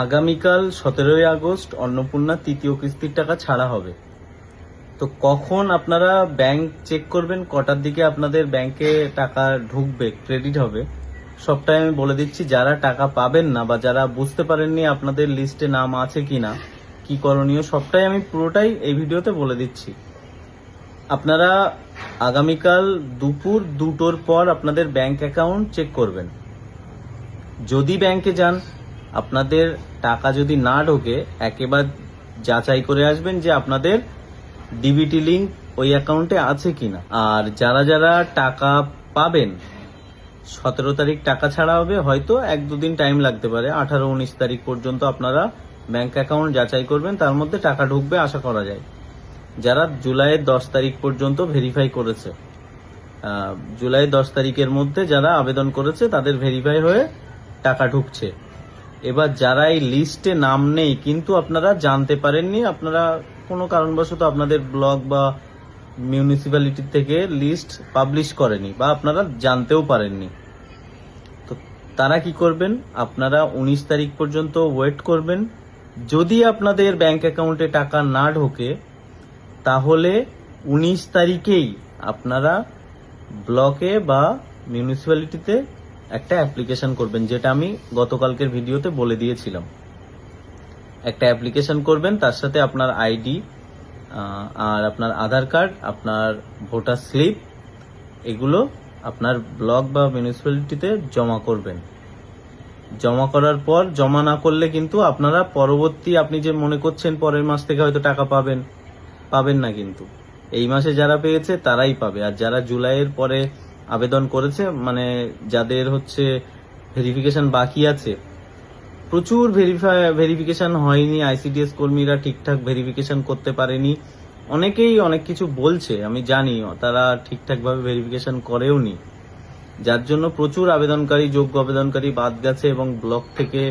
আগামীকাল 17ই আগস্ট অন্নপূর্ণা তৃতীয় কিস্তির টাকা ছাড়া হবে। তো কখন আপনারা ব্যাংক চেক করবেন, কটার দিকে আপনাদের ব্যাংকে টাকা ঢুকবে, ক্রেডিট হবে, সবটাই আমি বলে দিচ্ছি। যারা টাকা পাবেন না বা যারা বুঝতে পারেননি আপনাদের লিস্টে নাম আছে কিনা, কি করণীয়, সবটাই আমি পুরোটাই এই ভিডিওতে বলে দিচ্ছি। আপনারা আগামীকাল দুপুর 2টোর পর আপনাদের ব্যাংক অ্যাকাউন্ট চেক করবেন। যদি ব্যাংকে যান, আপনাদের টাকা যদি না ঢোকে, একেবারে যাচাই করে আসবেন যে আপনাদের ডিবিটি লিংক ওই অ্যাকাউন্টে আছে কিনা। আর যারা যারা টাকা পাবেন, 17 তারিখ টাকা ছাড়া হবে, হয়তো 1-2 দিন টাইম লাগতে পারে, 18-19 তারিখ পর্যন্ত আপনারা ব্যাংক অ্যাকাউন্ট যাচাই করবেন, তার মধ্যে টাকা ঢুকবে আশা করা যায়। যারা জুলাইয়ের 10 তারিখ পর্যন্ত ভেরিফাই করেছে, জুলাই 10 তারিখের মধ্যে যারা আবেদন করেছে তাদের ভেরিফাই হয়ে টাকা ঢুকছে। এবার যারা এই লিস্টে নাম নেই কিন্তু আপনারা জানতে পারেননি, আপনারা কোনো কারণবশত আপনাদের ব্লক বা মিউনিসিপ্যালিটি থেকে লিস্ট পাবলিশ করেনি বা আপনারা জানতেও পারেননি, তো তারা কি করবেন, আপনারা 19 তারিখ পর্যন্ত ওয়েট করবেন। যদি আপনাদের ব্যাংক অ্যাকাউন্টে টাকা না ঢোকে, তাহলে 19 তারিখেই আপনারা ব্লকে বা মিউনিসিপ্যালিটিতে একটা অ্যাপ্লিকেশন করবেন, যেটা আমি গতকালকের ভিডিওতে বলে দিয়েছিলাম। একটা অ্যাপ্লিকেশন করবেন, তার সাথে আপনার আইডি আর আপনার আধার কার্ড, আপনার ভোটার স্লিপ, এগুলো আপনার ব্লক বা মিউনিসিপ্যালিটিতে জমা করবেন। জমা করার পর, জমা না করলে কিন্তু আপনারা পরবর্তী, আপনি যে মনে করছেন পরের মাস থেকে হয়তো টাকা পাবেন না, কিন্তু এই মাসে যারা পেয়েছে তারাই পাবে। আর যারা জুলাইয়ের পরে আবেদন করেছে, মানে যাদের হচ্ছে ভেরিফিকেশন বাকি আছে, প্রচুর ভেরিফিকেশন হয়নি, আইসিডিএস কর্মীরা ঠিকঠাক ভেরিফিকেশন করতে পারেনি, অনেকেই অনেক কিছু বলছে, আমি জানি তারা ঠিকঠাকভাবে ভেরিফিকেশন করেওনি, যার জন্য প্রচুর আবেদনকারী, যোগ্য আবেদনকারী বাদ গেছে। এবং ব্লক থেকে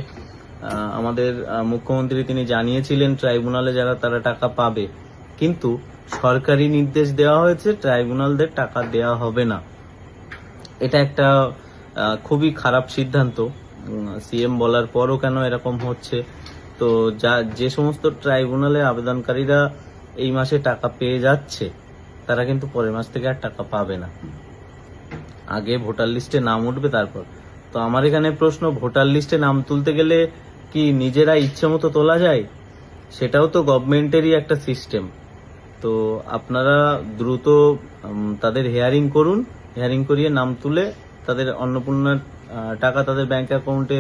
আমাদের মুখ্যমন্ত্রী তিনি জানিয়েছিলেন ট্রাইব্যুনালে যারা তারা টাকা পাবে, কিন্তু সরকারি নির্দেশ দেওয়া হয়েছে ট্রাইব্যুনালদের টাকা দেওয়া হবে না। এটা একটা খুবই খারাপ সিদ্ধান্ত। সিএম বলার পরও কেন এরকম হচ্ছে? তো যে সমস্ত ট্রাইব্যুনালে আবেদনকারীরা এই মাসে টাকা পেয়ে যাচ্ছে, তারা কিন্তু পরের মাস থেকে আর টাকা পাবে না। আগে ভোটার লিস্টে নাম উঠবে তারপর। তো আমার এখানে প্রশ্ন, ভোটার লিস্টে নাম তুলতে গেলে কি নিজেরা ইচ্ছে মতো তোলা যায়? সেটাও তো গভর্নমেন্টেরই একটা সিস্টেম। তো আপনারা দ্রুত তাদের হিয়ারিং করুন, হিয়ারিং করিয়ে নাম তুলে তাদের অন্নপূর্ণার টাকা তাদের ব্যাংক অ্যাকাউন্টে